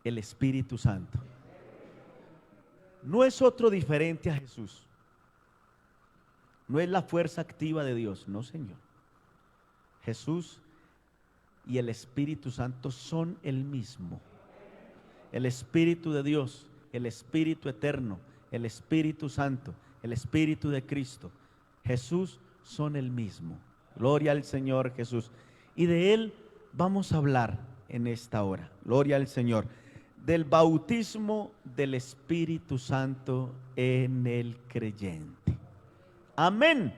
el Espíritu Santo. No es otro diferente a Jesús. No es la fuerza activa de Dios, no, Señor. Jesús y el Espíritu Santo son el mismo. El Espíritu de Dios, el Espíritu eterno, el Espíritu Santo, el Espíritu de Cristo, Jesús son el mismo. Gloria al Señor Jesús. Y de Él vamos a hablar en esta hora. Gloria al Señor. Del bautismo del Espíritu Santo en el creyente. Amén.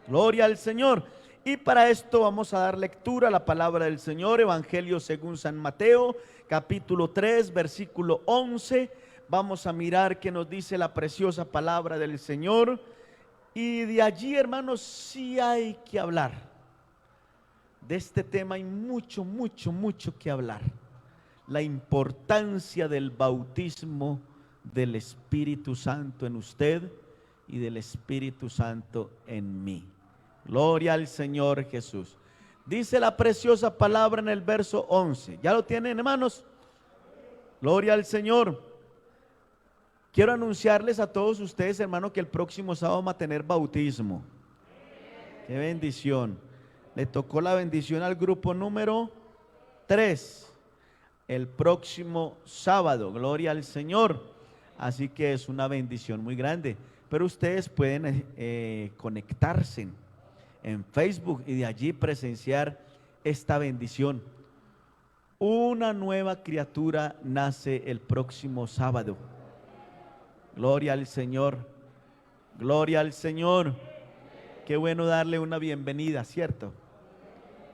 Gloria al Señor. Y para esto vamos a dar lectura a la palabra del Señor, Evangelio según San Mateo, capítulo 3, versículo 11. Vamos a mirar qué nos dice la preciosa palabra del Señor. Y de allí, hermanos, sí hay que hablar. De este tema hay mucho que hablar. La importancia del bautismo del Espíritu Santo en usted y del Espíritu Santo en mí. Gloria al Señor Jesús. Dice la preciosa palabra en el verso 11. ¿Ya lo tienen, hermanos? Gloria al Señor. Quiero anunciarles a todos ustedes, hermanos, que el próximo sábado vamos a tener bautismo. Qué bendición. Le tocó la bendición al grupo número 3. El próximo sábado. Gloria al Señor. Así que es una bendición muy grande. Pero ustedes pueden conectarse en Facebook y de allí presenciar esta bendición. Una nueva criatura nace el próximo sábado. Gloria al Señor. Gloria al Señor. Qué bueno darle una bienvenida, ¿cierto?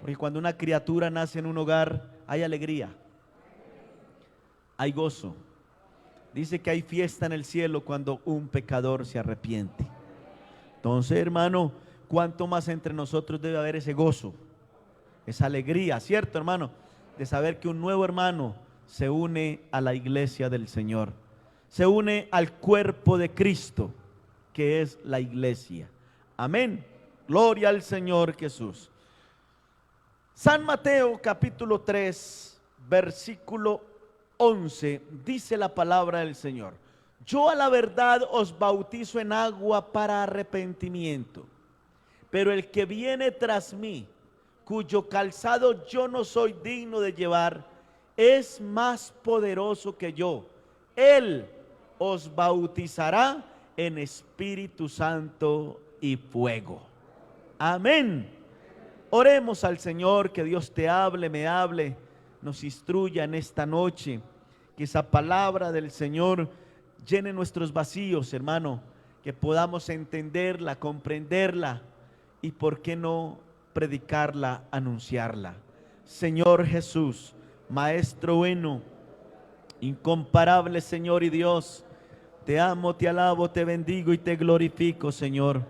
Porque cuando una criatura nace en un hogar hay alegría, hay gozo. Dice que hay fiesta en el cielo cuando un pecador se arrepiente. Entonces, hermano, cuánto más entre nosotros debe haber ese gozo, esa alegría, ¿cierto, hermano? De saber que un nuevo hermano se une a la iglesia del Señor, se une al cuerpo de Cristo, que es la iglesia. Amén. Gloria al Señor Jesús. San Mateo capítulo 3, versículo 11, dice la palabra del Señor: yo a la verdad os bautizo en agua para arrepentimiento, pero el que viene tras mí, cuyo calzado yo no soy digno de llevar, es más poderoso que yo. Él os bautizará en Espíritu Santo y fuego. Amén. Oremos al Señor, que Dios te hable, me hable, nos instruya en esta noche, que esa palabra del Señor llene nuestros vacíos, hermano, que podamos entenderla, comprenderla y por qué no predicarla, anunciarla. Señor Jesús, Maestro bueno, incomparable Señor y Dios, te amo, te alabo, te bendigo y te glorifico, Señor.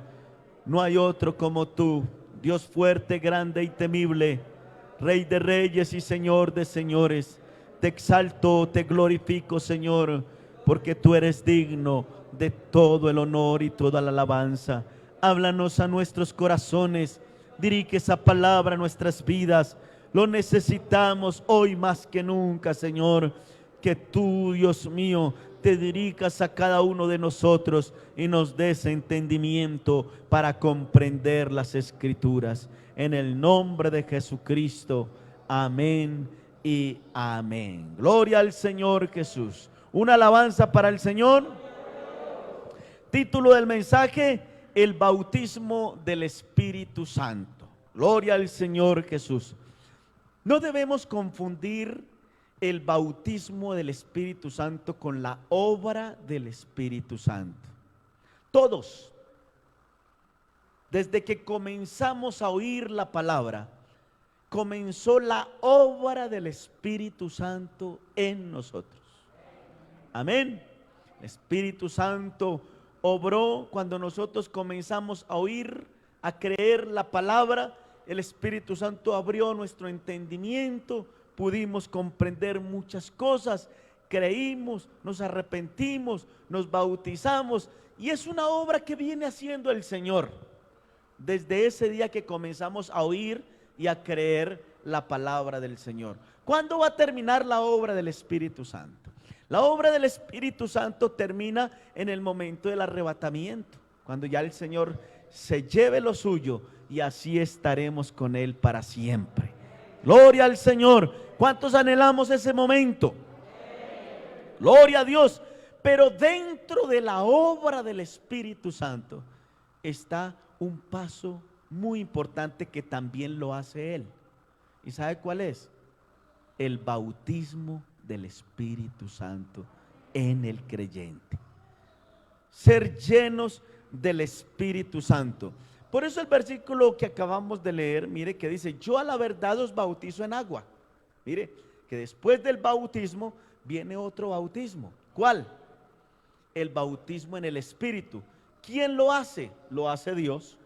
No hay otro como tú, Dios fuerte, grande y temible, Rey de reyes y Señor de señores. Te exalto, te glorifico, Señor, porque tú eres digno de todo el honor y toda la alabanza. Háblanos a nuestros corazones, dirige esa palabra a nuestras vidas. Lo necesitamos hoy más que nunca, Señor. Que tú, Dios mío, te dirijas a cada uno de nosotros y nos des entendimiento para comprender las Escrituras. En el nombre de Jesucristo, amén y amén. Gloria al Señor Jesús. Una alabanza para el Señor. Título del mensaje: el bautismo del Espíritu Santo. Gloria al Señor Jesús. No debemos confundir el bautismo del Espíritu Santo con la obra del Espíritu Santo. Todos, desde que comenzamos a oír la palabra, comenzó la obra del Espíritu Santo en nosotros. Amén. El Espíritu Santo obró cuando nosotros comenzamos a oír, a creer la palabra. El Espíritu Santo abrió nuestro entendimiento, pudimos comprender muchas cosas, creímos, nos arrepentimos, nos bautizamos, y es una obra que viene haciendo el Señor. Desde ese día que comenzamos a oír y a creer la palabra del Señor. ¿Cuándo va a terminar la obra del Espíritu Santo? La obra del Espíritu Santo termina en el momento del arrebatamiento, cuando ya el Señor se lleve lo suyo y así estaremos con Él para siempre. Gloria al Señor. ¿Cuántos anhelamos ese momento? Gloria a Dios. Pero dentro de la obra del Espíritu Santo está un paso muy importante que también lo hace Él. ¿Y sabe cuál es? El bautismo del Espíritu Santo en el creyente. Ser llenos del Espíritu Santo. Por eso el versículo que acabamos de leer, mire que dice: yo a la verdad os bautizo en agua. Mire que después del bautismo viene otro bautismo. ¿Cuál? El bautismo en el Espíritu. ¿Quién lo hace? Lo hace Dios.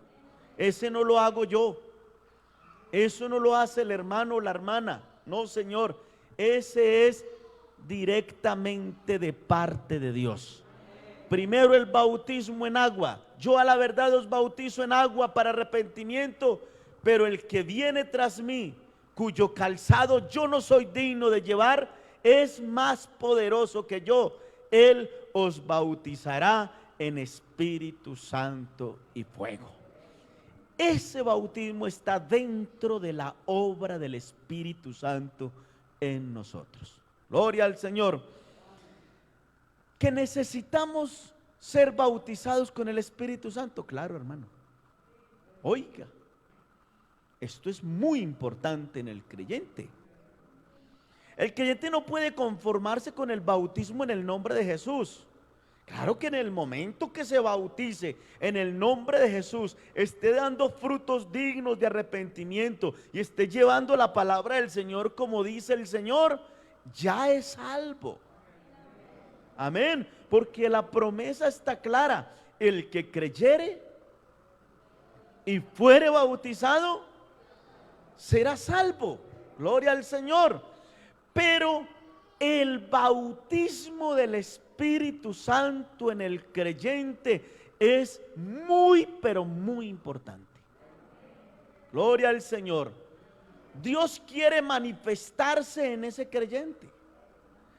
Ese no lo hago yo. Eso no lo hace el hermano o la hermana. No, Señor. Ese es directamente de parte de Dios. Primero el bautismo en agua. Yo a la verdad os bautizo en agua para arrepentimiento, pero el que viene tras mí, cuyo calzado yo no soy digno de llevar, es más poderoso que yo. Él os bautizará en Espíritu Santo y fuego. Ese bautismo está dentro de la obra del Espíritu Santo en nosotros. Gloria al Señor. Que necesitamos ser bautizados con el Espíritu Santo. Claro, hermano. Oiga, esto es muy importante en el creyente. El creyente no puede conformarse con el bautismo en el nombre de Jesús. Claro que en el momento que se bautice en el nombre de Jesús, esté dando frutos dignos de arrepentimiento y esté llevando la palabra del Señor como dice el Señor, ya es salvo. Amén, porque la promesa está clara: el que creyere y fuere bautizado será salvo. Gloria al Señor. Pero el bautismo del Espíritu Santo en el creyente es muy, pero muy importante. Gloria al Señor. Dios quiere manifestarse en ese creyente.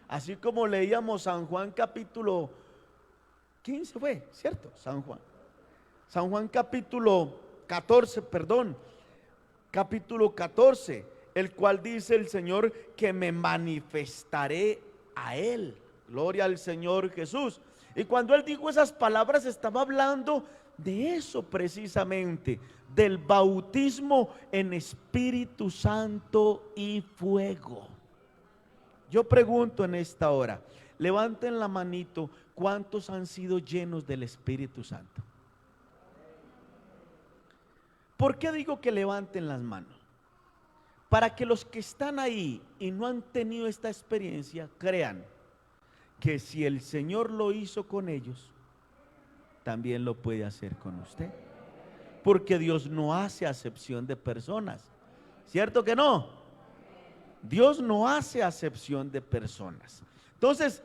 Así como leíamos San Juan capítulo 15 fue, ¿cierto? San Juan capítulo 14, perdón. Capítulo 14, el cual dice el Señor que me manifestaré a Él. Gloria al Señor Jesús. Y cuando Él dijo esas palabras estaba hablando de eso precisamente, del bautismo en Espíritu Santo y fuego. Yo pregunto en esta hora, levanten la manito, ¿cuántos han sido llenos del Espíritu Santo? ¿Por qué digo que levanten las manos? Para que los que están ahí y no han tenido esta experiencia crean que si el Señor lo hizo con ellos, también lo puede hacer con usted. Porque Dios no hace acepción de personas, ¿cierto que no? Dios no hace acepción de personas. Entonces,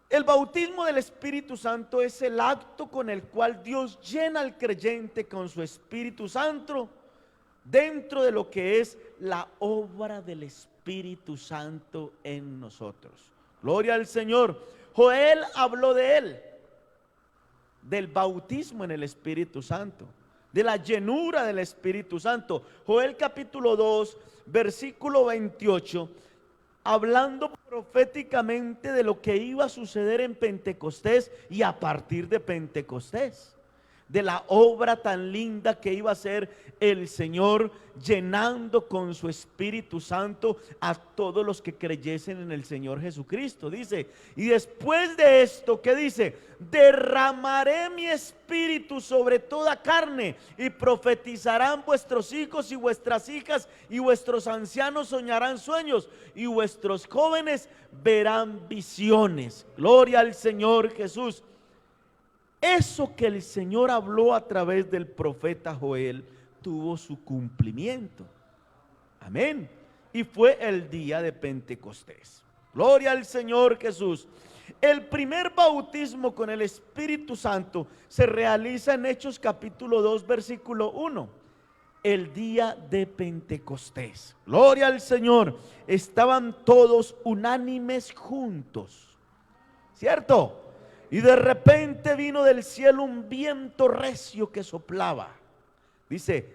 el bautismo del Espíritu Santo es el acto con el cual Dios llena al creyente con su Espíritu Santo dentro de lo que es la obra del Espíritu Santo en nosotros. Gloria al Señor. Joel habló de él, del bautismo en el Espíritu Santo, de la llenura del Espíritu Santo. Joel capítulo 2, versículo 28, hablando proféticamente de lo que iba a suceder en Pentecostés y a partir de Pentecostés, de la obra tan linda que iba a ser el Señor llenando con su Espíritu Santo a todos los que creyesen en el Señor Jesucristo. Dice, y después de esto, ¿qué dice? Derramaré mi espíritu sobre toda carne y profetizarán vuestros hijos y vuestras hijas y vuestros ancianos soñarán sueños y vuestros jóvenes verán visiones. Gloria al Señor Jesús. Eso que el Señor habló a través del profeta Joel tuvo su cumplimiento. Amén. Y fue el día de Pentecostés. Gloria al Señor Jesús. El primer bautismo con el Espíritu Santo se realiza en Hechos capítulo 2 versículo 1. el día de Pentecostés. Gloria al Señor. Estaban todos unánimes juntos, ¿cierto? Y de repente vino del cielo un viento recio que soplaba. Dice,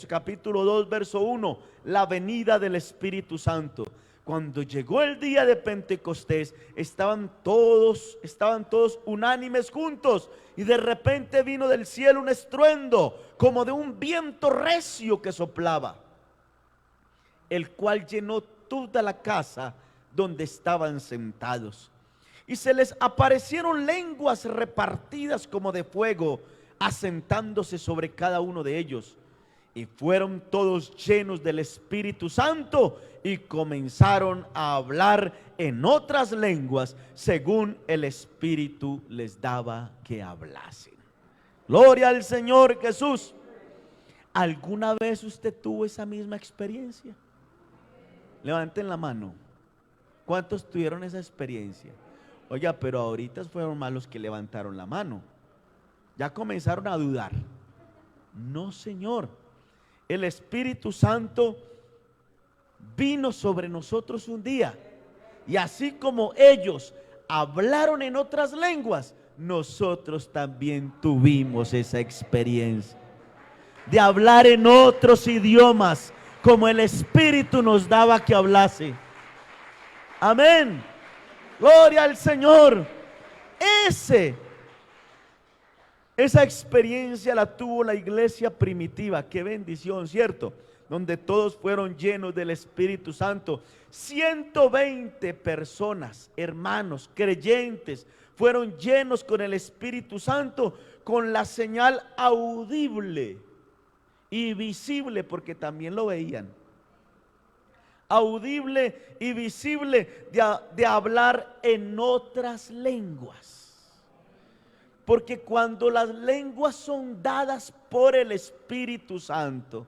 capítulo 2, verso 1, la venida del Espíritu Santo. Cuando llegó el día de Pentecostés, estaban todos unánimes juntos, y de repente vino del cielo un estruendo como de un viento recio que soplaba, el cual llenó toda la casa donde estaban sentados. Y se les aparecieron lenguas repartidas como de fuego, asentándose sobre cada uno de ellos. Y fueron todos llenos del Espíritu Santo y comenzaron a hablar en otras lenguas según el Espíritu les daba que hablasen. Gloria al Señor Jesús. ¿Alguna vez usted tuvo esa misma experiencia? Levanten la mano. ¿Cuántos tuvieron esa experiencia? Oiga, pero ahorita fueron más los que levantaron la mano. Ya comenzaron a dudar. No, Señor. El Espíritu Santo vino sobre nosotros un día, y así como ellos hablaron en otras lenguas, nosotros también tuvimos esa experiencia de hablar en otros idiomas, como el Espíritu nos daba que hablase. Amén. Gloria al Señor. Esa experiencia la tuvo la iglesia primitiva. Qué bendición, ¿cierto? Donde todos fueron llenos del Espíritu Santo. 120 personas, hermanos, creyentes, fueron llenos con el Espíritu Santo, con la señal audible y visible, porque también lo veían. Audible y visible de hablar en otras lenguas. Porque cuando las lenguas son dadas por el Espíritu Santo,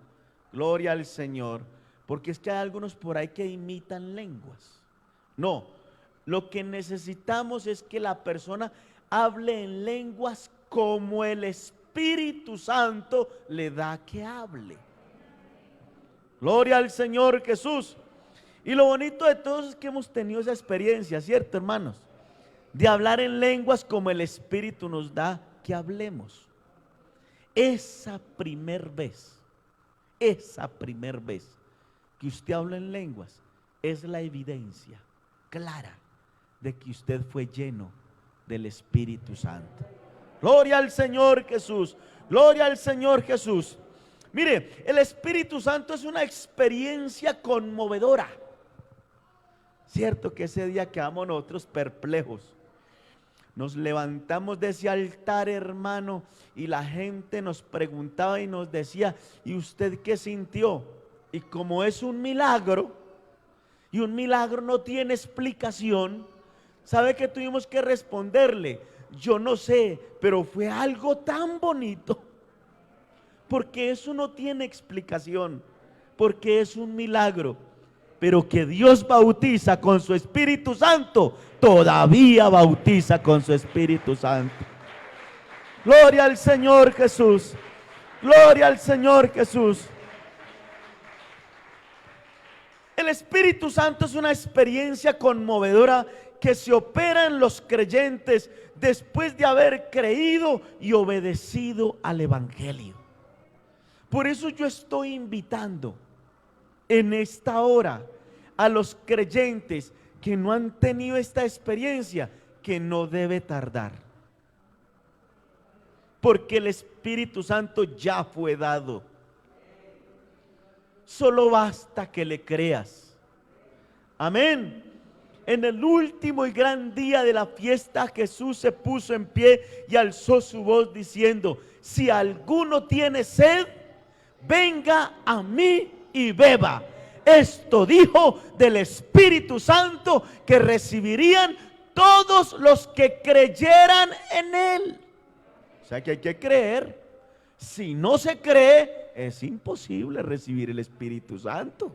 gloria al Señor, porque es que hay algunos por ahí que imitan lenguas. No, lo que necesitamos es que la persona hable en lenguas como el Espíritu Santo le da que hable. Gloria al Señor Jesús. Y lo bonito de todo es que hemos tenido esa experiencia, ¿cierto, hermanos? De hablar en lenguas como el Espíritu nos da que hablemos. Esa primer vez que usted habla en lenguas es la evidencia clara de que usted fue lleno del Espíritu Santo. Gloria al Señor Jesús. Gloria al Señor Jesús. Mire, el Espíritu Santo es una experiencia conmovedora. Cierto que ese día quedamos nosotros perplejos. Nos levantamos de ese altar, hermano, y la gente nos preguntaba y nos decía, ¿y usted qué sintió? Y como es un milagro, y un milagro no tiene explicación, ¿sabe qué tuvimos que responderle? Yo no sé, pero fue algo tan bonito, porque eso no tiene explicación, porque es un milagro. Pero que Dios bautiza con su Espíritu Santo, todavía bautiza con su Espíritu Santo. Gloria al Señor Jesús. Gloria al Señor Jesús. El Espíritu Santo es una experiencia conmovedora que se opera en los creyentes después de haber creído y obedecido al Evangelio. Por eso yo estoy invitando en esta hora a los creyentes que no han tenido esta experiencia, que no debe tardar, porque el Espíritu Santo ya fue dado. Solo basta que le creas. Amén. En el último y gran día de la fiesta, Jesús se puso en pie y alzó su voz diciendo: si alguno tiene sed, venga a mí y beba. Esto dijo del Espíritu Santo que recibirían todos los que creyeran en Él. O sea que hay que creer. Si no se cree, es imposible recibir el Espíritu Santo.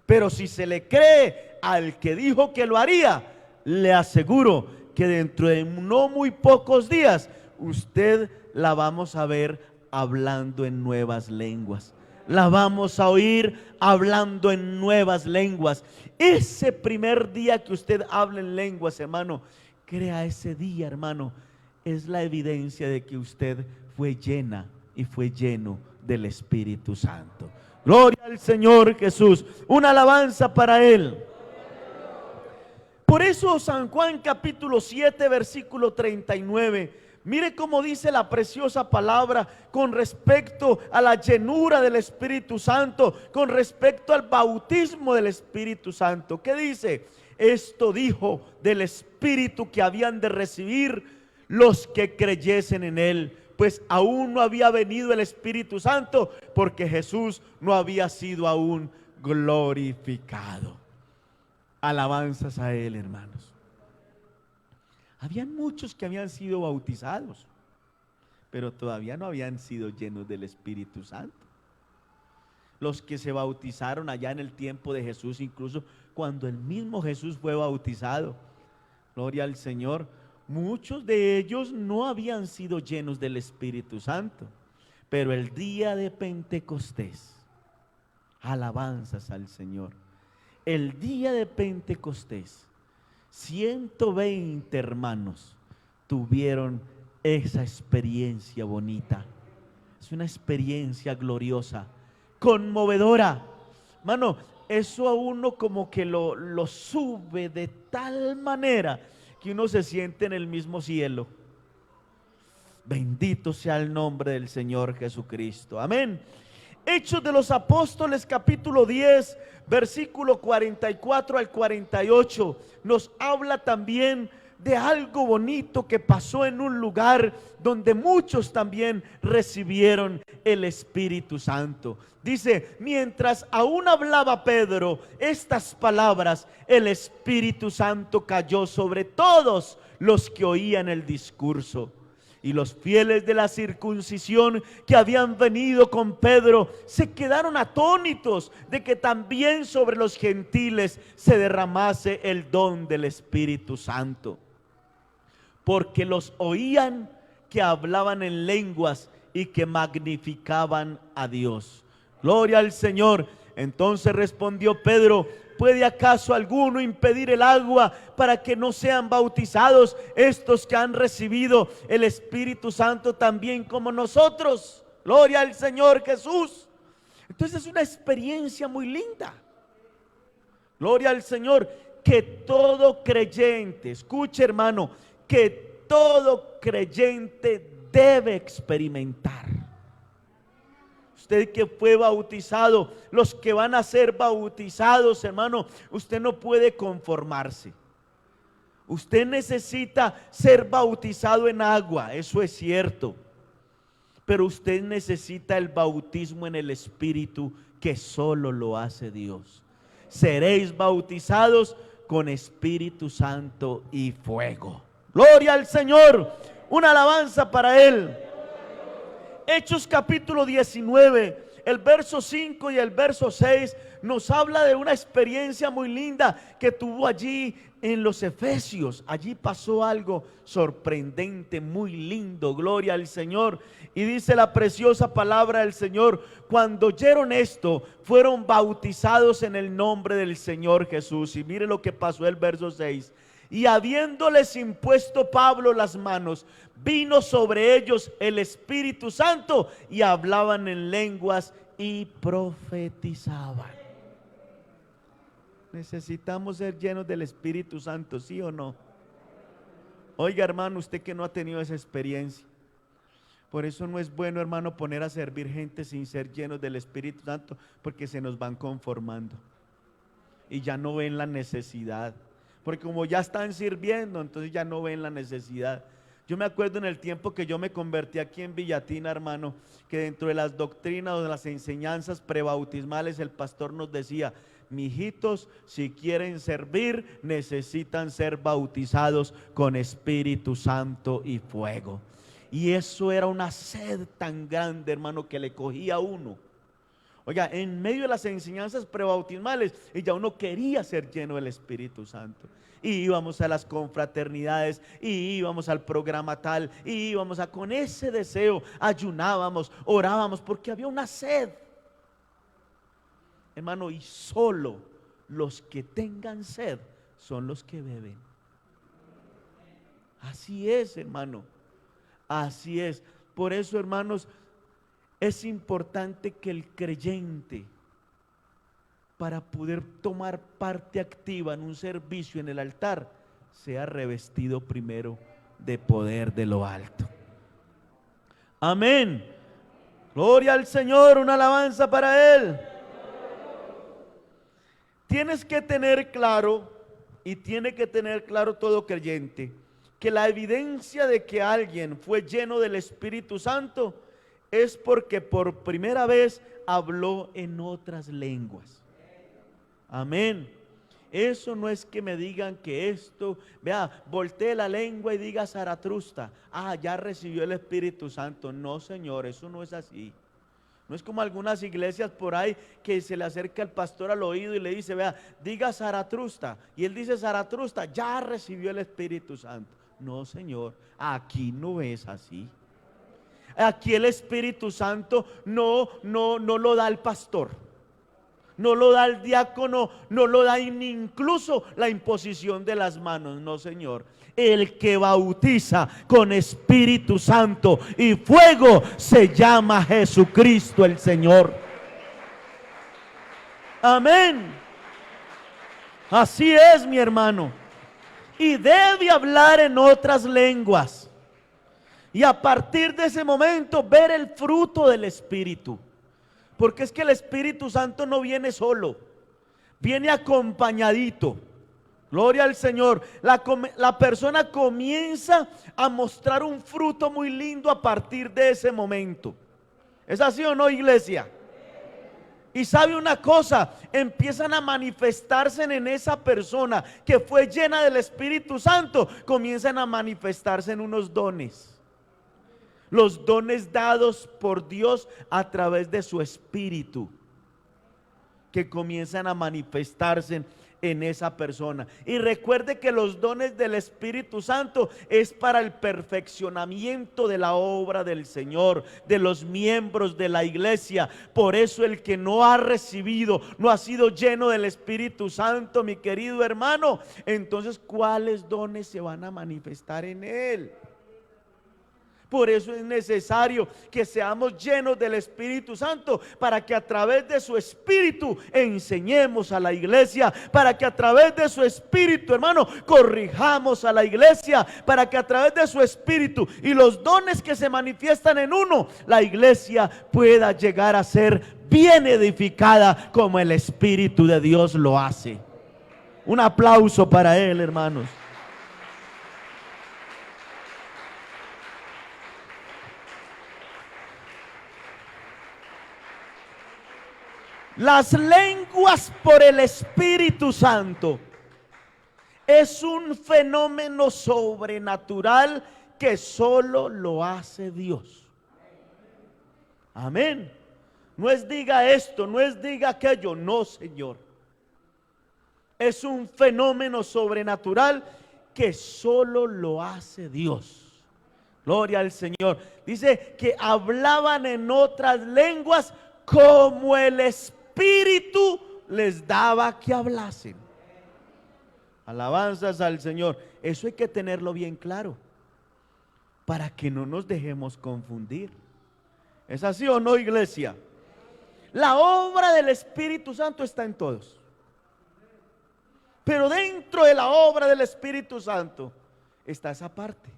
Pero si se le cree al que dijo que lo haría, le aseguro que dentro de no muy pocos días usted la vamos a ver hablando en nuevas lenguas. La vamos a oír hablando en nuevas lenguas. Ese primer día que usted hable en lenguas, hermano, crea ese día, hermano, es la evidencia de que usted fue llena y fue lleno del Espíritu Santo. Gloria al Señor Jesús. Una alabanza para Él. Por eso San Juan capítulo 7 versículo 39. Mire cómo dice la preciosa palabra con respecto a la llenura del Espíritu Santo, con respecto al bautismo del Espíritu Santo. ¿Qué dice? Esto dijo del Espíritu que habían de recibir los que creyesen en Él, pues aún no había venido el Espíritu Santo, porque Jesús no había sido aún glorificado. Alabanzas a Él, hermanos. Habían muchos que habían sido bautizados, pero todavía no habían sido llenos del Espíritu Santo. Los que se bautizaron allá en el tiempo de Jesús, incluso cuando el mismo Jesús fue bautizado, gloria al Señor, muchos de ellos no habían sido llenos del Espíritu Santo. Pero el día de Pentecostés, alabanzas al Señor, el día de Pentecostés, 120 hermanos tuvieron esa experiencia bonita. Es una experiencia gloriosa, conmovedora. Hermano, eso a uno como que lo sube de tal manera que uno se siente en el mismo cielo. Bendito sea el nombre del Señor Jesucristo. Amén. Hechos de los Apóstoles capítulo 10 versículo 44 al 48 nos habla también de algo bonito que pasó en un lugar donde muchos también recibieron el Espíritu Santo. Dice, mientras aún hablaba Pedro estas palabras, el Espíritu Santo cayó sobre todos los que oían el discurso. Y los fieles de la circuncisión que habían venido con Pedro se quedaron atónitos de que también sobre los gentiles se derramase el don del Espíritu Santo, porque los oían que hablaban en lenguas y que magnificaban a Dios. Gloria al Señor. Entonces respondió Pedro: ¿puede acaso alguno impedir el agua para que no sean bautizados estos que han recibido el Espíritu Santo también como nosotros? Gloria al Señor Jesús. Entonces es una experiencia muy linda. Gloria al Señor, que todo creyente, escuche hermano, que todo creyente debe experimentar. Usted que fue bautizado, los que van a ser bautizados, hermano, usted no puede conformarse. Usted necesita ser bautizado en agua, eso es cierto. Pero usted necesita el bautismo en el Espíritu, que solo lo hace Dios. Seréis bautizados con Espíritu Santo y fuego. Gloria al Señor, una alabanza para Él. Hechos capítulo 19, el verso 5 y el verso 6 nos habla de una experiencia muy linda que tuvo allí en los Efesios. Allí pasó algo sorprendente, muy lindo, gloria al Señor. Y dice la preciosa palabra del Señor: cuando oyeron esto, fueron bautizados en el nombre del Señor Jesús. Y mire lo que pasó el verso 6. Y habiéndoles impuesto Pablo las manos, vino sobre ellos el Espíritu Santo y hablaban en lenguas y profetizaban. Necesitamos ser llenos del Espíritu Santo, ¿sí o no? Oiga hermano, usted que no ha tenido esa experiencia. Por eso no es bueno, hermano, poner a servir gente sin ser llenos del Espíritu Santo, porque se nos van conformando y ya no ven la necesidad. Porque como ya están sirviendo, entonces ya no ven la necesidad. Yo me acuerdo en el tiempo que yo me convertí aquí en Villatina, hermano, que dentro de las doctrinas o de las enseñanzas prebautismales el pastor nos decía: mijitos, si quieren servir, necesitan ser bautizados con Espíritu Santo y fuego. Y eso era una sed tan grande, hermano, que le cogía a uno. Oiga, en medio de las enseñanzas prebautismales, y ya uno quería ser lleno del Espíritu Santo. Y íbamos a las confraternidades, y íbamos al programa tal, y íbamos con ese deseo, ayunábamos, orábamos, porque había una sed. Hermano, y solo los que tengan sed son los que beben. Así es, hermano. Así es. Por eso, hermanos, es importante que el creyente, para poder tomar parte activa en un servicio en el altar, sea revestido primero de poder de lo alto. Amén. Gloria al Señor, una alabanza para Él. Tienes que tener claro, y tiene que tener claro todo creyente, que la evidencia de que alguien fue lleno del Espíritu Santo es porque por primera vez habló en otras lenguas. Amén. Eso no es que me digan que esto, vea, voltee la lengua y diga Zaratustra, ya recibió el Espíritu Santo. No, Señor, eso no es así. No es como algunas iglesias por ahí que se le acerca el pastor al oído y le dice, vea, diga Zaratustra, y él dice Zaratustra, ya recibió el Espíritu Santo. No, Señor, aquí no es así. Aquí el Espíritu Santo no lo da el pastor, no lo da el diácono, no lo da ni incluso la imposición de las manos. No, Señor. El que bautiza con Espíritu Santo y fuego se llama Jesucristo el Señor. Amén. Así es, mi hermano. Y debe hablar en otras lenguas. Y a partir de ese momento ver el fruto del Espíritu. Porque es que el Espíritu Santo no viene solo, viene acompañadito. Gloria al Señor. La persona comienza a mostrar un fruto muy lindo a partir de ese momento. ¿Es así o no, iglesia? Y sabe una cosa, empiezan a manifestarse en esa persona que fue llena del Espíritu Santo, comienzan a manifestarse en unos dones. Los dones dados por Dios a través de su Espíritu, que comienzan a manifestarse en esa persona. Y recuerde que los dones del Espíritu Santo es para el perfeccionamiento de la obra del Señor, de los miembros de la iglesia. Por eso el que no ha recibido, no ha sido lleno del Espíritu Santo, mi querido hermano, entonces ¿cuáles dones se van a manifestar en él? Por eso es necesario que seamos llenos del Espíritu Santo, para que a través de su Espíritu enseñemos a la iglesia, para que a través de su Espíritu, hermano, corrijamos a la iglesia, para que a través de su Espíritu y los dones que se manifiestan en uno, la iglesia pueda llegar a ser bien edificada como el Espíritu de Dios lo hace. Un aplauso para él, hermanos. Las lenguas por el Espíritu Santo es un fenómeno sobrenatural que solo lo hace Dios. Amén. No es diga esto, no es diga aquello, no, Señor. Es un fenómeno sobrenatural que solo lo hace Dios. Gloria al Señor. Dice que hablaban en otras lenguas como el Espíritu les daba que hablasen. Alabanzas al Señor. Eso hay que tenerlo bien claro, para que no nos dejemos confundir. ¿Es así o no, iglesia? La obra del Espíritu Santo está en todos, pero dentro de la obra del Espíritu Santo está esa parte,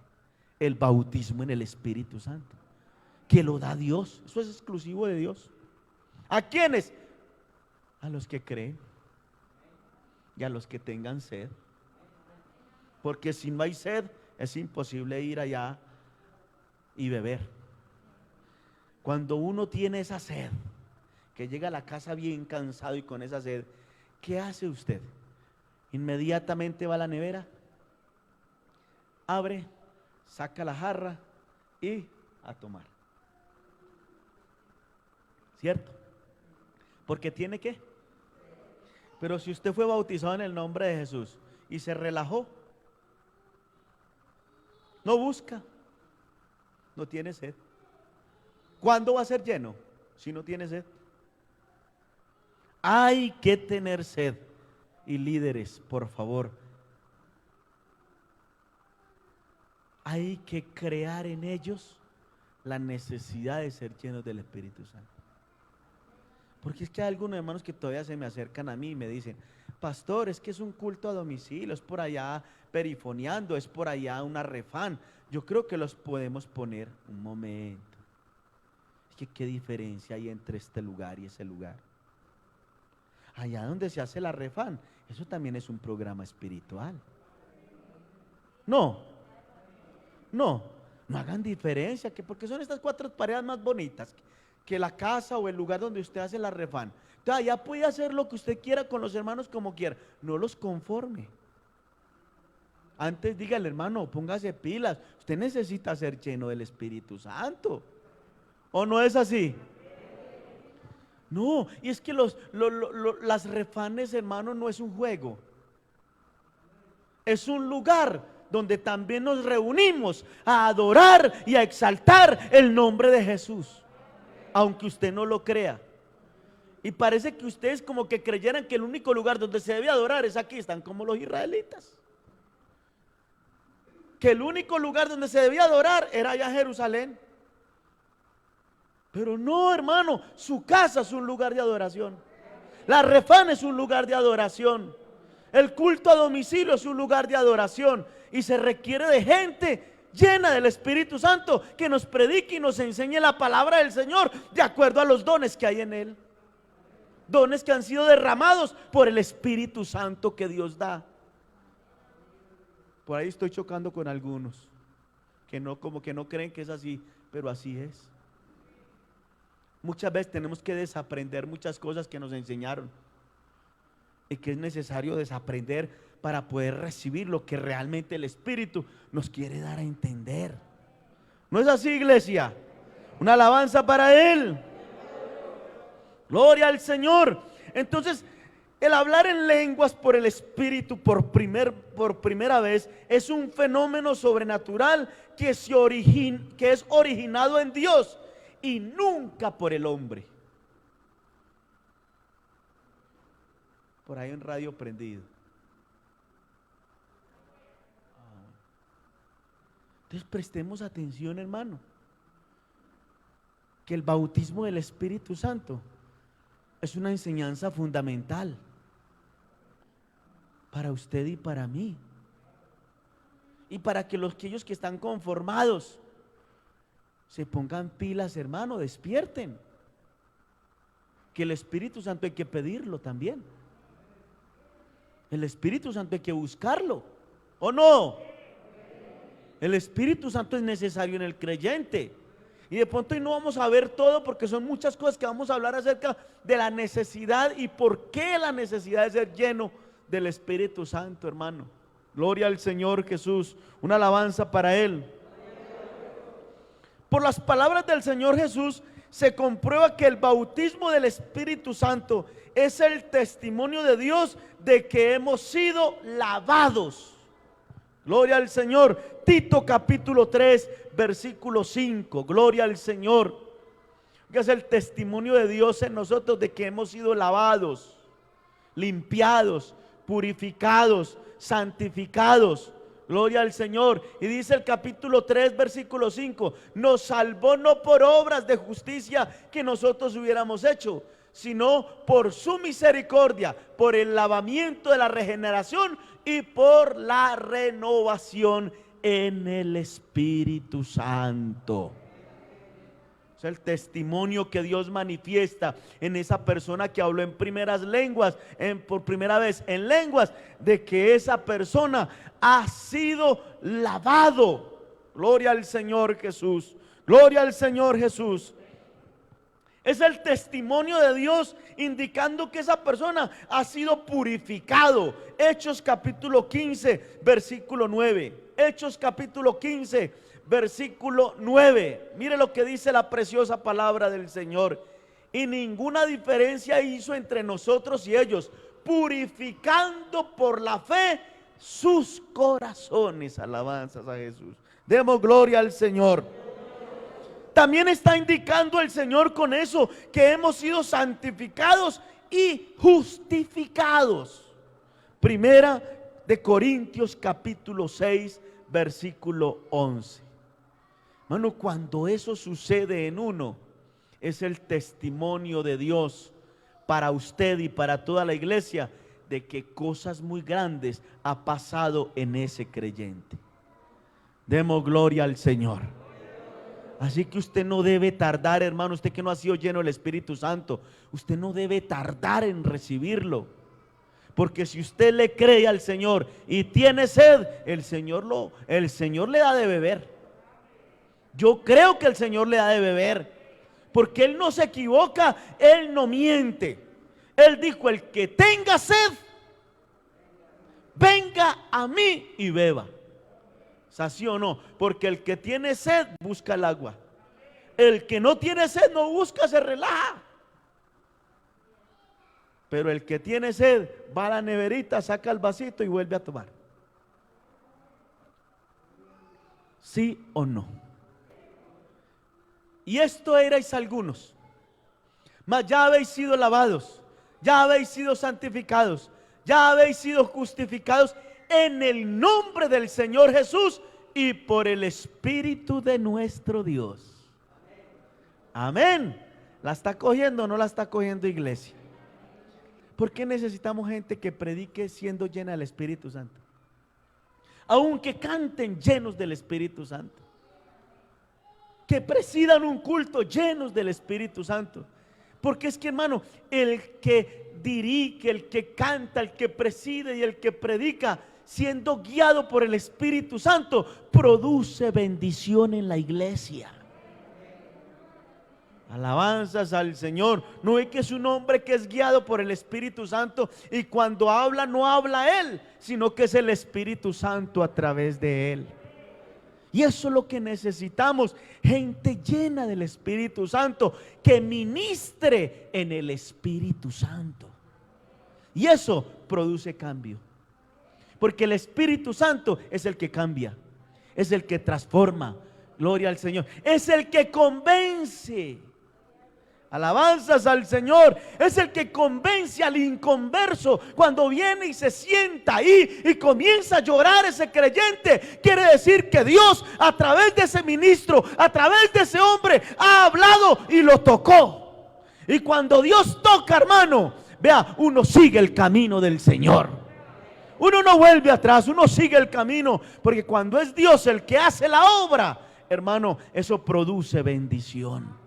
el bautismo en el Espíritu Santo, que lo da Dios. Eso es exclusivo de Dios. ¿A quiénes? A los que creen y a los que tengan sed. Porque si no hay sed, es imposible ir allá y beber. Cuando uno tiene esa sed, que llega a la casa bien cansado y con esa sed, ¿qué hace usted? Inmediatamente va a la nevera, abre, saca la jarra y a tomar. ¿Cierto? Porque tiene que. Pero si usted fue bautizado en el nombre de Jesús y se relajó, no busca, no tiene sed. ¿Cuándo va a ser lleno? Si no tiene sed. Hay que tener sed. Y líderes, por favor, hay que crear en ellos la necesidad de ser llenos del Espíritu Santo. Porque es que hay algunos hermanos que todavía se me acercan a mí y me dicen: pastor, es que es un culto a domicilio, es por allá perifoneando, es por allá una refán. Yo creo que los podemos poner un momento. Es que qué diferencia hay entre este lugar y ese lugar. Allá donde se hace la refán, eso también es un programa espiritual. No hagan diferencia, que porque son estas 4 paredes más bonitas que la casa o el lugar donde usted hace la refán. Entonces allá puede hacer lo que usted quiera con los hermanos como quiera, no los conforme. Antes dígale: hermano, póngase pilas, usted necesita ser lleno del Espíritu Santo. ¿O no es así? No, y es que las refanes, hermano, no es un juego. Es un lugar donde también nos reunimos a adorar y a exaltar el nombre de Jesús, aunque usted no lo crea. Y parece que ustedes como que creyeran que el único lugar donde se debe adorar es aquí. Están como los israelitas, que el único lugar donde se debía adorar era allá en Jerusalén. Pero no, hermano, su casa es un lugar de adoración. La refán es un lugar de adoración. El culto a domicilio es un lugar de adoración. Y se requiere de gente llena del Espíritu Santo que nos predique y nos enseñe la palabra del Señor de acuerdo a los dones que hay en Él. Dones que han sido derramados por el Espíritu Santo que Dios da. Por ahí estoy chocando con algunos que no, como que no creen que es así, pero así es. Muchas veces tenemos que desaprender muchas cosas que nos enseñaron y que es necesario desaprender para poder recibir lo que realmente el Espíritu nos quiere dar a entender. ¿No es así, iglesia? Una alabanza para Él. Gloria al Señor. Entonces, el hablar en lenguas por el Espíritu por primera vez es un fenómeno sobrenatural que es originado en Dios y nunca por el hombre. Por ahí en radio prendido. Entonces prestemos atención, hermano, que el bautismo del Espíritu Santo es una enseñanza fundamental para usted y para mí, y para que aquellos que están conformados se pongan pilas, hermano, despierten. Que el Espíritu Santo hay que pedirlo también. El Espíritu Santo hay que buscarlo, ¿o no? El Espíritu Santo es necesario en el creyente. Y de pronto hoy no vamos a ver todo porque son muchas cosas que vamos a hablar acerca de la necesidad y por qué la necesidad de ser lleno del Espíritu Santo, hermano. Gloria al Señor Jesús. Una alabanza para Él. Por las palabras del Señor Jesús se comprueba que el bautismo del Espíritu Santo es el testimonio de Dios de que hemos sido lavados. Gloria al Señor. Tito capítulo 3 versículo 5. Gloria al Señor. Que es el testimonio de Dios en nosotros de que hemos sido lavados, limpiados, purificados, santificados. Gloria al Señor. Y dice el capítulo 3 versículo 5: nos salvó no por obras de justicia que nosotros hubiéramos hecho, sino por su misericordia, por el lavamiento de la regeneración y por la renovación en el Espíritu Santo. Es el testimonio que Dios manifiesta en esa persona que habló en primeras lenguas, por primera vez en lenguas, de que esa persona ha sido lavado. Gloria al Señor Jesús. Gloria al Señor Jesús. Es el testimonio de Dios indicando que esa persona ha sido purificado. Hechos capítulo 15 versículo 9. Hechos capítulo 15 versículo 9. Mire lo que dice la preciosa palabra del Señor. y ninguna diferencia hizo entre nosotros y ellos, purificando por la fe sus corazones. Alabanzas a Jesús. Demos gloria al Señor. También está indicando el Señor con eso que hemos sido santificados y justificados. Primera de Corintios capítulo 6 versículo 11. Hermano, cuando eso sucede en uno, es el testimonio de Dios para usted y para toda la iglesia de que cosas muy grandes ha pasado en ese creyente. Demos gloria al Señor. Así que usted no debe tardar, hermano, usted que no ha sido lleno del Espíritu Santo, usted no debe tardar en recibirlo. Porque si usted le cree al Señor y tiene sed, el Señor le da de beber. Yo creo que el Señor le da de beber, porque Él no se equivoca, Él no miente. Él dijo: el que tenga sed, venga a mí y beba. ¿Así o no? Porque el que tiene sed busca el agua. El que no tiene sed no busca, se relaja. Pero el que tiene sed va a la neverita, saca el vasito y vuelve a tomar. ¿Sí o no? Y esto erais algunos, mas ya habéis sido lavados, ya habéis sido santificados, ya habéis sido justificados en el nombre del Señor Jesús y por el Espíritu de nuestro Dios. Amén. ¿La está cogiendo o no la está cogiendo, iglesia? ¿Por qué necesitamos gente que predique siendo llena del Espíritu Santo? Aunque canten llenos del Espíritu Santo, que presidan un culto llenos del Espíritu Santo. Porque es que, hermano, el que dirige, el que canta, el que preside y el que predica, siendo guiado por el Espíritu Santo, produce bendición en la iglesia. Alabanzas al Señor. No es que es un hombre que es guiado por el Espíritu Santo y cuando habla no habla él, sino que es el Espíritu Santo a través de él. Y eso es lo que necesitamos, gente llena del Espíritu Santo, que ministre en el Espíritu Santo. Y eso produce cambio, porque el Espíritu Santo es el que cambia, es el que transforma. Gloria al Señor. Es el que convence. Alabanzas al Señor. Es el que convence al inconverso. Cuando viene y se sienta ahí y comienza a llorar ese creyente, quiere decir que Dios a través de ese ministro, a través de ese hombre, ha hablado y lo tocó. Y cuando Dios toca, hermano, vea, uno sigue el camino del Señor. Uno no vuelve atrás, uno sigue el camino, porque cuando es Dios el que hace la obra, hermano, eso produce bendición.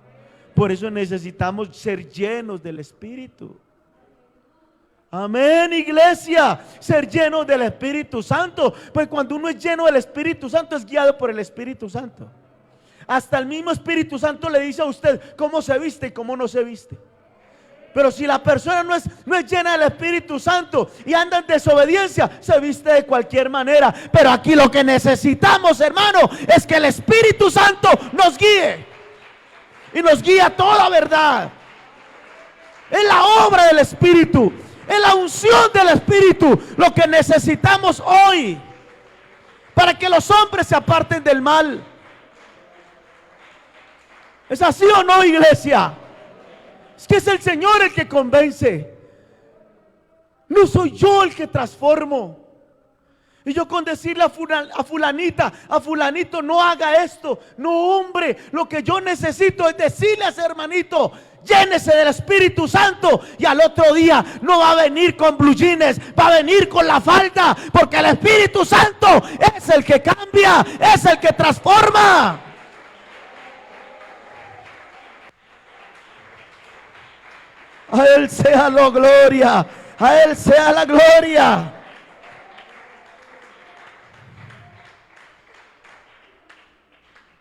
Por eso necesitamos ser llenos del Espíritu. Amén, iglesia. Ser llenos del Espíritu Santo. Pues cuando uno es lleno del Espíritu Santo, es guiado por el Espíritu Santo. Hasta el mismo Espíritu Santo le dice a usted cómo se viste y cómo no se viste. Pero si la persona no es llena del Espíritu Santo y anda en desobediencia, se viste de cualquier manera. Pero aquí lo que necesitamos, hermano, es que el Espíritu Santo nos guíe. Y nos guía a toda verdad. Es la obra del Espíritu, es la unción del Espíritu lo que necesitamos hoy, para que los hombres se aparten del mal. ¿Es así o no, iglesia? Es que es el Señor el que convence. No soy yo el que transformo. Y yo con decirle a fulanita, a fulanito, no haga esto. No, hombre, lo que yo necesito es decirle a ese hermanito, llénese del Espíritu Santo. Y al otro día no va a venir con blue jeans, va a venir con la falda. Porque el Espíritu Santo es el que cambia, es el que transforma. A Él sea la gloria, a Él sea la gloria.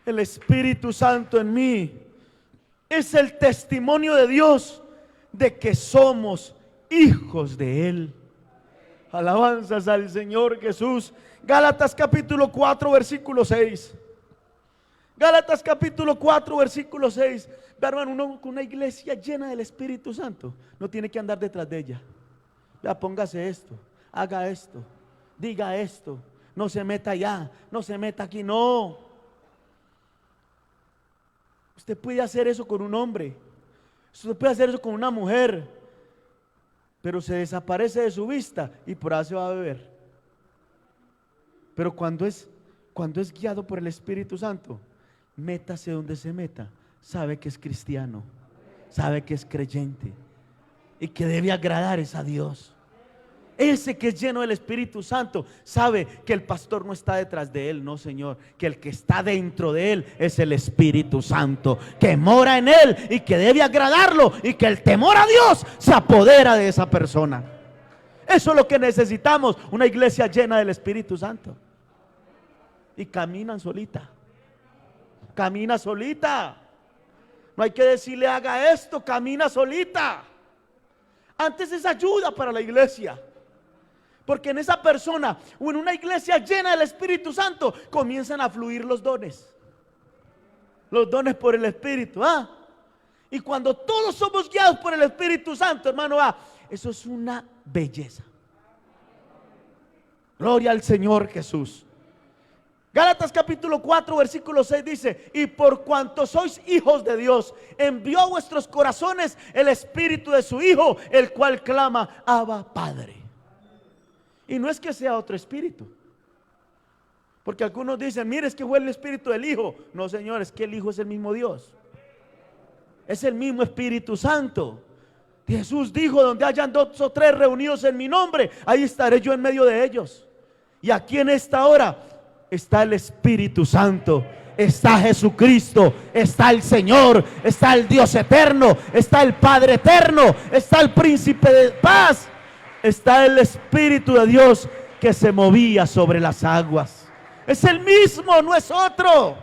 El Espíritu Santo en mí es el testimonio de Dios de que somos hijos de Él. Alabanzas al Señor Jesús. Gálatas capítulo 4 versículo 6. Gálatas capítulo 4 versículo 6. Hermano, uno con una iglesia llena del Espíritu Santo no tiene que andar detrás de ella. Ya, póngase esto, haga esto, diga esto, no se meta allá, no se meta aquí, no. Usted puede hacer eso con un hombre, usted puede hacer eso con una mujer, pero se desaparece de su vista y por ahí se va a beber. Pero cuando es guiado por el Espíritu Santo, métase donde se meta, sabe que es cristiano, sabe que es creyente y que debe agradar es a Dios. Ese que es lleno del Espíritu Santo sabe que el pastor no está detrás de él, no, Señor, que el que está dentro de él es el Espíritu Santo, que mora en él y que debe agradarlo, y que el temor a Dios se apodera de esa persona. Eso es lo que necesitamos, una iglesia llena del Espíritu Santo. Y caminan solita, camina solita. No hay que decirle haga esto, camina solita. Antes es ayuda para la iglesia. Porque en esa persona o en una iglesia llena del Espíritu Santo comienzan a fluir los dones. Los dones por el Espíritu. Y cuando todos somos guiados por el Espíritu Santo, hermano, eso es una belleza. Gloria al Señor Jesús. Gálatas capítulo 4 versículo 6 dice: y por cuanto sois hijos de Dios, envió a vuestros corazones el Espíritu de su Hijo, el cual clama, Abba, Padre. Y no es que sea otro espíritu, porque algunos dicen, mire, es que fue el Espíritu del Hijo. No, Señor, es que el Hijo es el mismo Dios, es el mismo Espíritu Santo. Jesús dijo, donde hayan 2 o 3 reunidos en mi nombre, ahí estaré yo en medio de ellos. Y aquí en esta hora está el Espíritu Santo, está Jesucristo, está el Señor, está el Dios eterno, está el Padre eterno, está el Príncipe de paz, está el Espíritu de Dios que se movía sobre las aguas. Es el mismo, no es otro.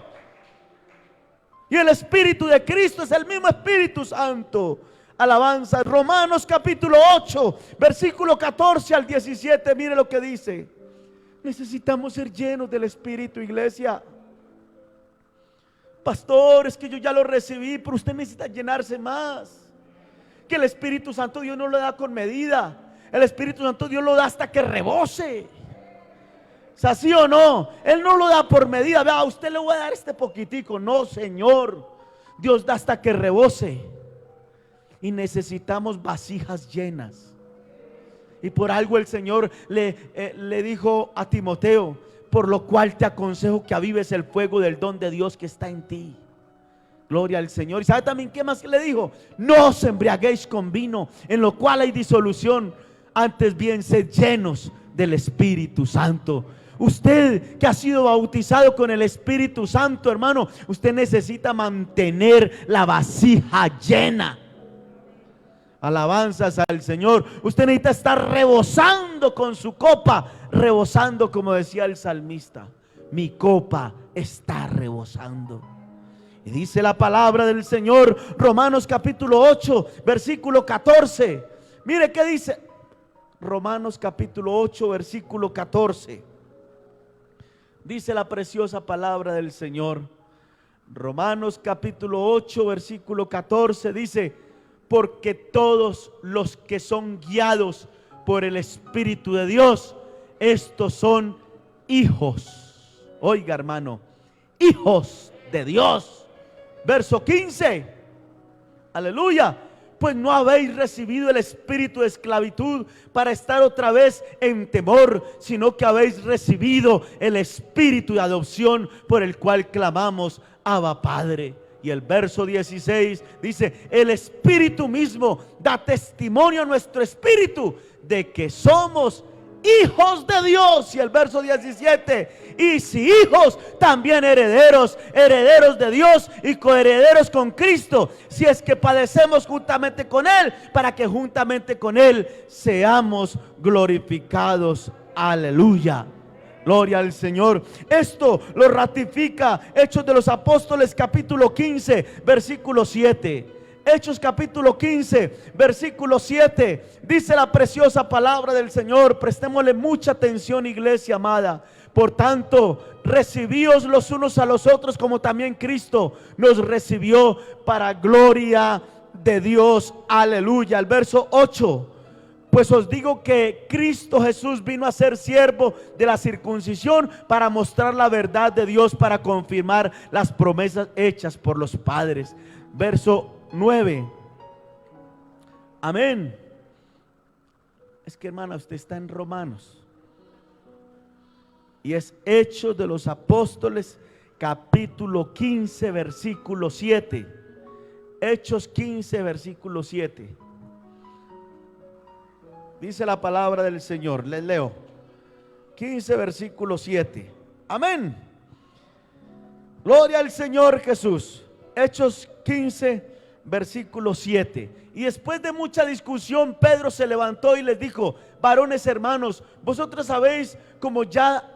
Y el Espíritu de Cristo es el mismo Espíritu Santo. Alabanza. Romanos capítulo 8 versículo 14 al 17. Mire lo que dice. Necesitamos ser llenos del Espíritu, iglesia. Pastor, es que yo ya lo recibí, pero usted necesita llenarse más. Que el Espíritu Santo Dios no lo da con medida. El Espíritu Santo Dios lo da hasta que rebose. O sea, ¿sí o no? Él no lo da por medida. Vea, a usted le voy a dar este poquitico. No, Señor. Dios da hasta que rebose. Y necesitamos vasijas llenas. Y por algo el Señor le dijo a Timoteo: por lo cual te aconsejo que avives el fuego del don de Dios que está en ti. Gloria al Señor. ¿Y sabe también qué más le dijo? No os embriaguéis con vino, en lo cual hay disolución, antes bien sed llenos del Espíritu Santo. Usted que ha sido bautizado con el Espíritu Santo, hermano, usted necesita mantener la vasija llena. Alabanzas al Señor. Usted necesita estar rebosando con su copa, rebosando, como decía el salmista: mi copa está rebosando. Y dice la palabra del Señor, Romanos capítulo 8 versículo 14. Mire qué dice Romanos capítulo 8 versículo 14. Dice la preciosa palabra del Señor. Romanos capítulo 8 versículo 14 dice: porque todos los que son guiados por el Espíritu de Dios, estos son hijos. Oiga, hermano, hijos de Dios. Verso 15. Aleluya. Pues no habéis recibido el espíritu de esclavitud para estar otra vez en temor, sino que habéis recibido el espíritu de adopción, por el cual clamamos, Abba, Padre. Y el verso 16 dice: el Espíritu mismo da testimonio a nuestro espíritu de que somos hijos de Dios. Y el verso 17: y si hijos, también herederos, herederos de Dios y coherederos con Cristo, si es que padecemos juntamente con Él, para que juntamente con Él seamos glorificados. Aleluya. Gloria al Señor. Esto lo ratifica Hechos de los Apóstoles capítulo 15 versículo 7. Hechos capítulo 15, versículo 7, dice la preciosa palabra del Señor. Prestémosle mucha atención, iglesia amada. Por tanto, recibíos los unos a los otros como también Cristo nos recibió para gloria de Dios. Aleluya. El verso 8. Pues os digo que Cristo Jesús vino a ser siervo de la circuncisión para mostrar la verdad de Dios, para confirmar las promesas hechas por los padres. Verso 9. Amén. Es que, hermana, usted está en Romanos y es Hechos de los Apóstoles capítulo 15 versículo 7. Hechos 15 versículo 7. Dice la palabra del Señor. Les leo 15 versículo 7. Amén. Gloria al Señor Jesús. Hechos 15 versículo 7. Y después de mucha discusión, Pedro se levantó y les dijo: varones hermanos, vosotros sabéis, como ya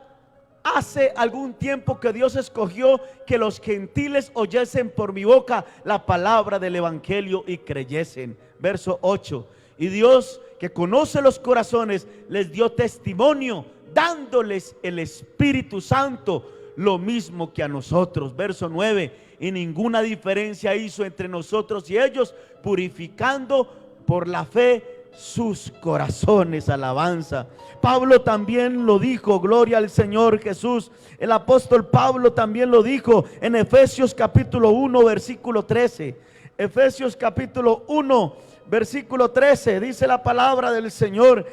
hace algún tiempo, que Dios escogió que los gentiles oyesen por mi boca la palabra del evangelio y creyesen. Verso 8. Y Dios, que conoce los corazones, les dio testimonio, dándoles el Espíritu Santo, lo mismo que a nosotros. Verso 9. Y ninguna diferencia hizo entre nosotros y ellos, purificando por la fe sus corazones. Alabanza. Pablo también lo dijo, gloria al Señor Jesús. El apóstol Pablo también lo dijo en Efesios capítulo 1 versículo 13. Efesios capítulo 1 versículo 13, dice la palabra del Señor: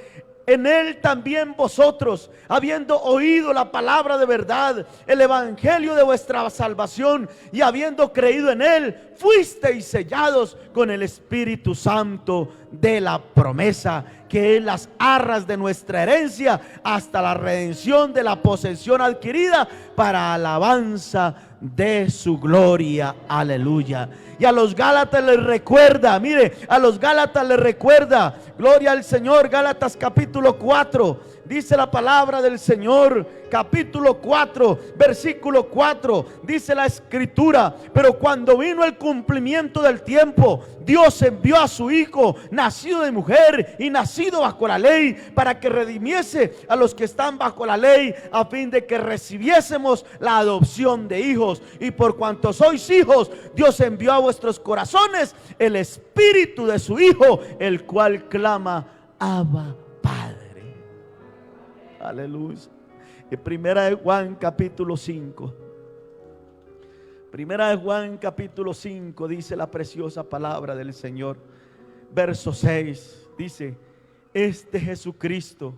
en él también vosotros, habiendo oído la palabra de verdad, el evangelio de vuestra salvación, y habiendo creído en él, fuisteis sellados con el Espíritu Santo de la promesa, que es las arras de nuestra herencia, hasta la redención de la posesión adquirida para alabanza de su gloria. Aleluya. Y a los Gálatas les recuerda, mire, a los Gálatas les recuerda, gloria al Señor. Gálatas capítulo 4, dice la palabra del Señor, capítulo 4, versículo 4, dice la escritura: pero cuando vino el cumplimiento del tiempo, Dios envió a su Hijo, nacido de mujer y nacido bajo la ley, para que redimiese a los que están bajo la ley, a fin de que recibiésemos la adopción de hijos. Y por cuanto sois hijos, Dios envió a vuestros corazones el Espíritu de su Hijo, el cual clama: Abba, Padre. Aleluya. En primera de Juan capítulo 5, primera de Juan capítulo 5, dice la preciosa palabra del Señor. Verso 6 dice: este Jesucristo,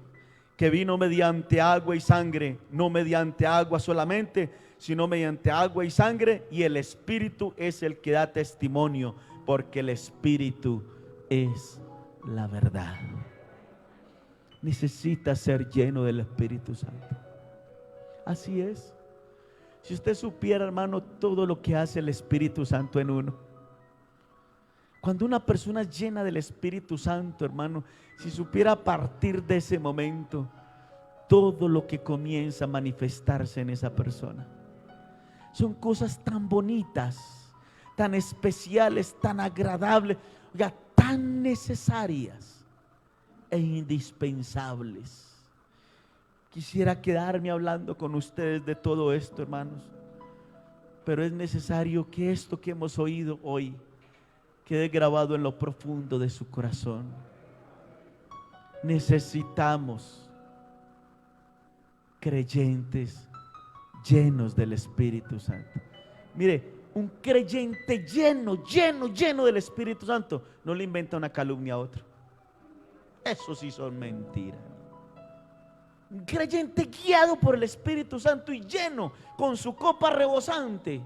que vino mediante agua y sangre, no mediante agua solamente, sino mediante agua y sangre, y el Espíritu es el que da testimonio, porque el Espíritu es la verdad. Necesita ser lleno del Espíritu Santo. Así es. Si usted supiera, hermano, todo lo que hace el Espíritu Santo en uno. Cuando una persona es llena del Espíritu Santo, hermano, si supiera a partir de ese momento todo lo que comienza a manifestarse en esa persona. Son cosas tan bonitas, tan especiales, tan agradables, ya tan necesarias e indispensables. Quisiera quedarme hablando con ustedes de todo esto, hermanos, pero es necesario que esto que hemos oído hoy quede grabado en lo profundo de su corazón. Necesitamos creyentes llenos del Espíritu Santo. Mire, un creyente lleno del Espíritu Santo no le inventa una calumnia a otro. Eso sí son mentiras. Un creyente guiado por el Espíritu Santo y lleno, con su copa rebosante,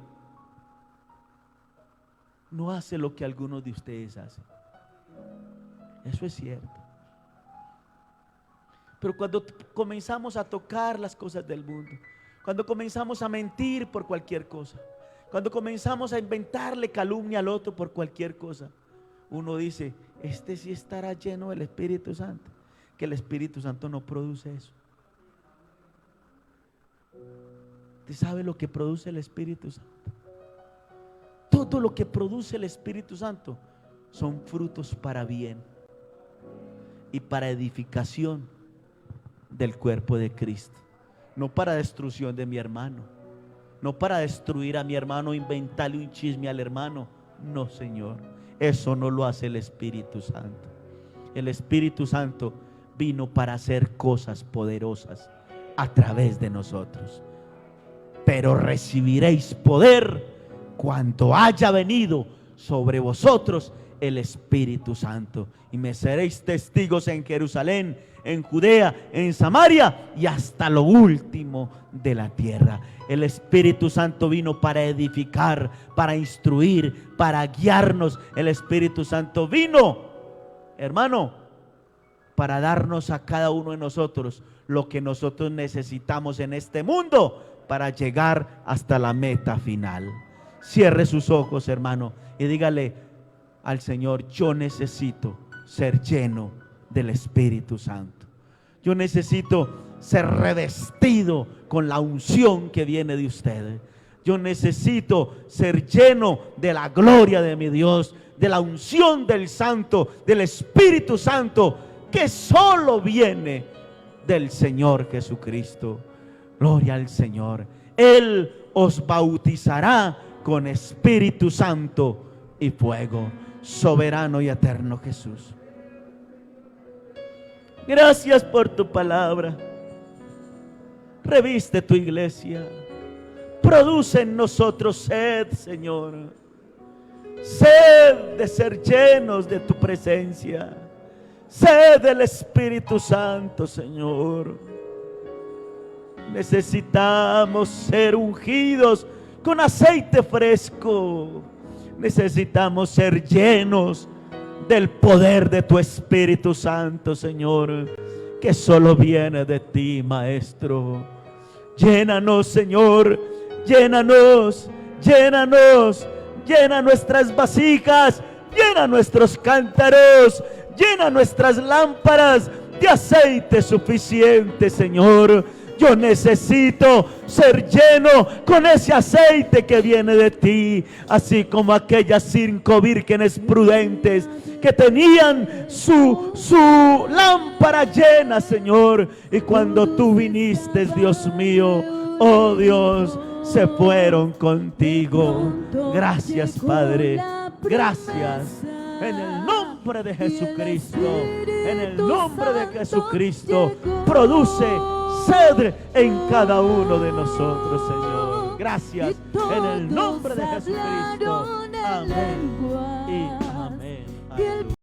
no hace lo que algunos de ustedes hacen. Eso es cierto. Pero cuando comenzamos a tocar las cosas del mundo, cuando comenzamos a mentir por cualquier cosa, cuando comenzamos a inventarle calumnia al otro por cualquier cosa, uno dice: este sí estará lleno del Espíritu Santo. Que el Espíritu Santo no produce eso. ¿Usted sabe lo que produce el Espíritu Santo? Todo lo que produce el Espíritu Santo son frutos para bien y para edificación del cuerpo de Cristo, no para destrucción de mi hermano, no para destruir a mi hermano, inventarle un chisme al hermano. No, Señor, eso no lo hace el Espíritu Santo. El Espíritu Santo vino para hacer cosas poderosas a través de nosotros. Pero recibiréis poder cuando haya venido sobre vosotros el Espíritu Santo, y me seréis testigos en Jerusalén, en Judea, en Samaria y hasta lo último de la tierra. El Espíritu Santo vino para edificar, para instruir, para guiarnos. El Espíritu Santo vino, hermano, para darnos a cada uno de nosotros lo que nosotros necesitamos en este mundo para llegar hasta la meta final. Cierre sus ojos, hermano, y dígale al Señor: yo necesito ser lleno del Espíritu Santo. Yo necesito ser revestido con la unción que viene de usted. Yo necesito ser lleno de la gloria de mi Dios, de la unción del Santo, del Espíritu Santo, que solo viene del Señor Jesucristo. Gloria al Señor. Él os bautizará con Espíritu Santo y fuego. Soberano y eterno Jesús, gracias por tu palabra. Reviste tu iglesia. Produce en nosotros sed, Señor. Sed de ser llenos de tu presencia. Sed del Espíritu Santo, Señor. Necesitamos ser ungidos con aceite fresco. Necesitamos ser llenos del poder de tu Espíritu Santo, Señor, que solo viene de ti, Maestro. Llénanos, Señor, llénanos, llénanos, llena nuestras vasijas, llena nuestros cántaros, llena nuestras lámparas de aceite suficiente, Señor. Yo necesito ser lleno con ese aceite que viene de ti, así como aquellas 5 vírgenes prudentes que tenían su lámpara llena, Señor, y cuando tú viniste, Dios mío, oh Dios, se fueron contigo. Gracias, Padre, gracias. En el nombre de Jesucristo, en el nombre de Jesucristo, produce sed en cada uno de nosotros, Señor. Gracias, en el nombre de Jesucristo. Amén y amén. Amén.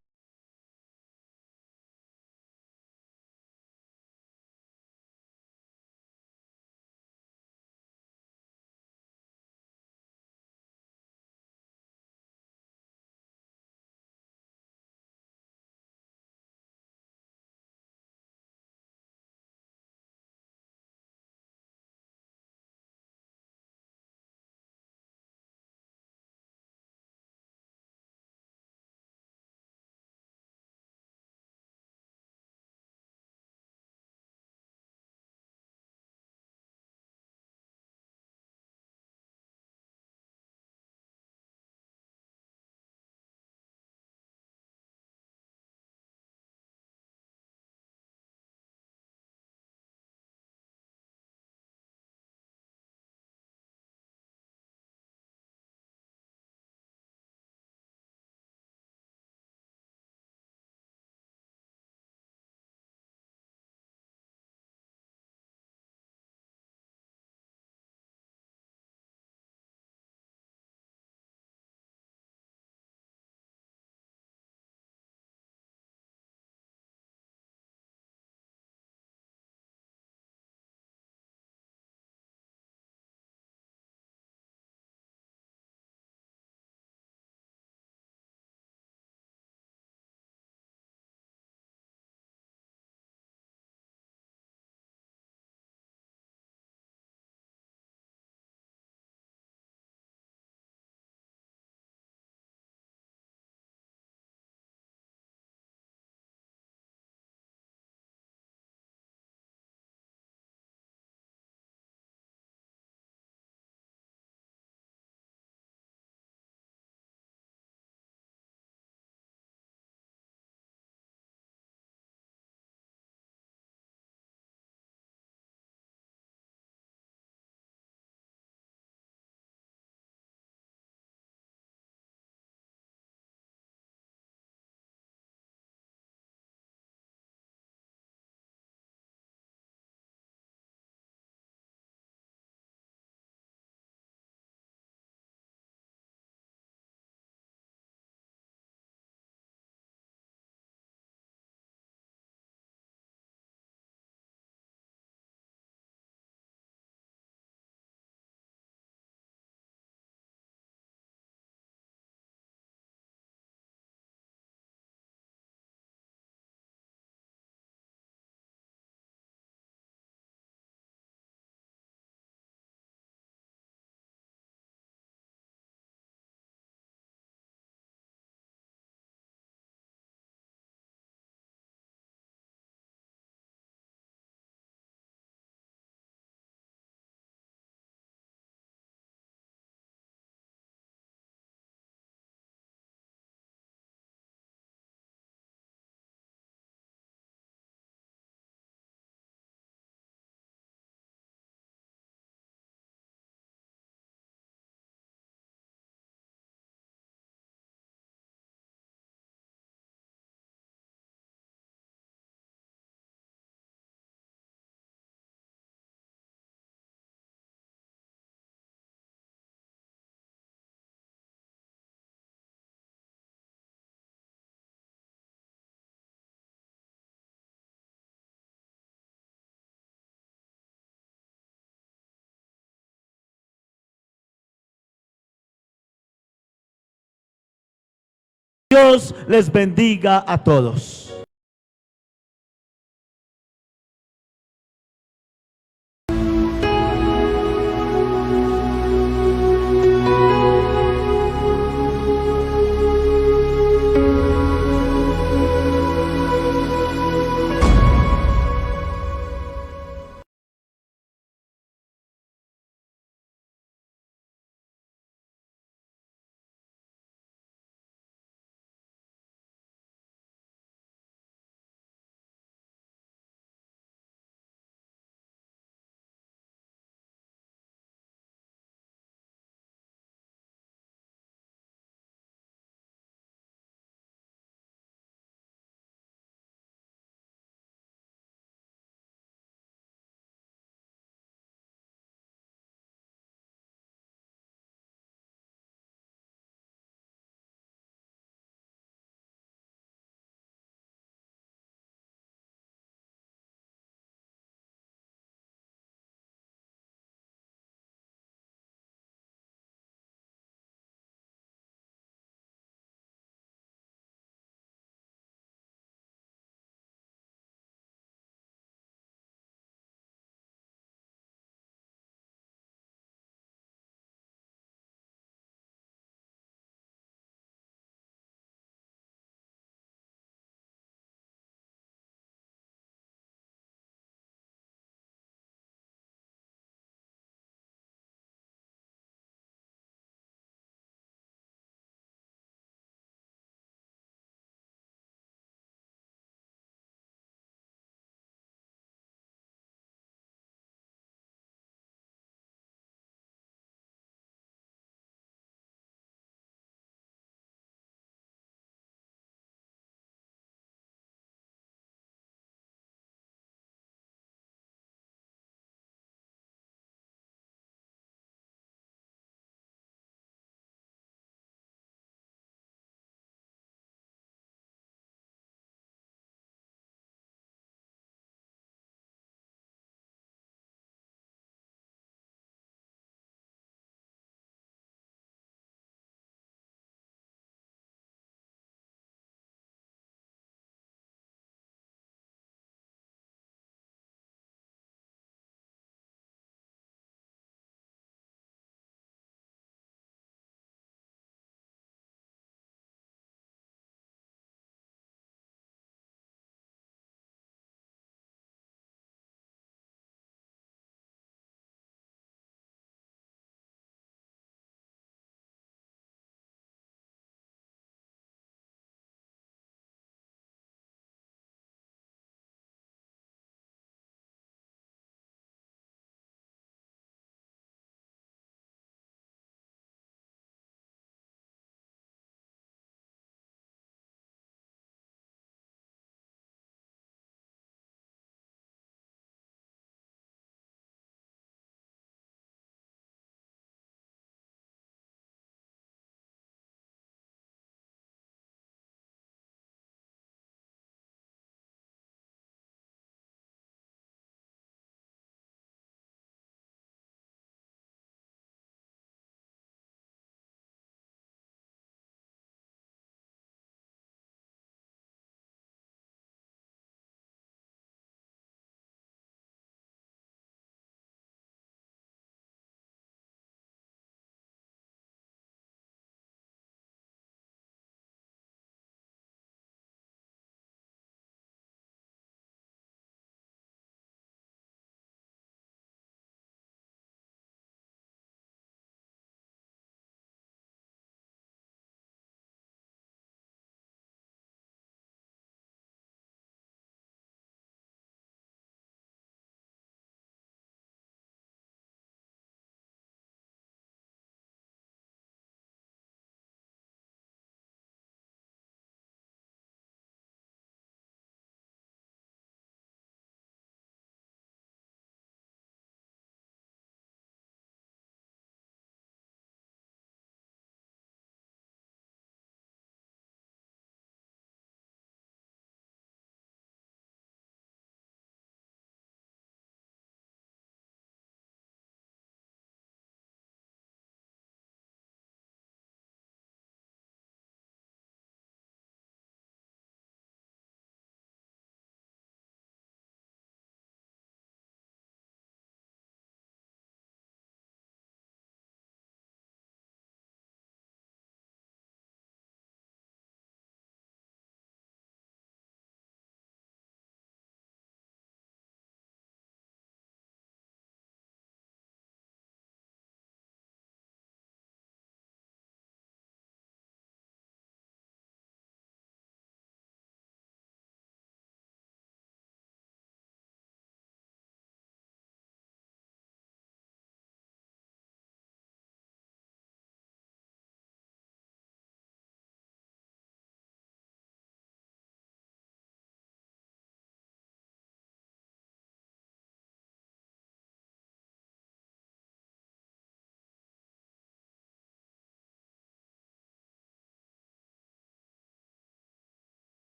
Dios les bendiga a todos.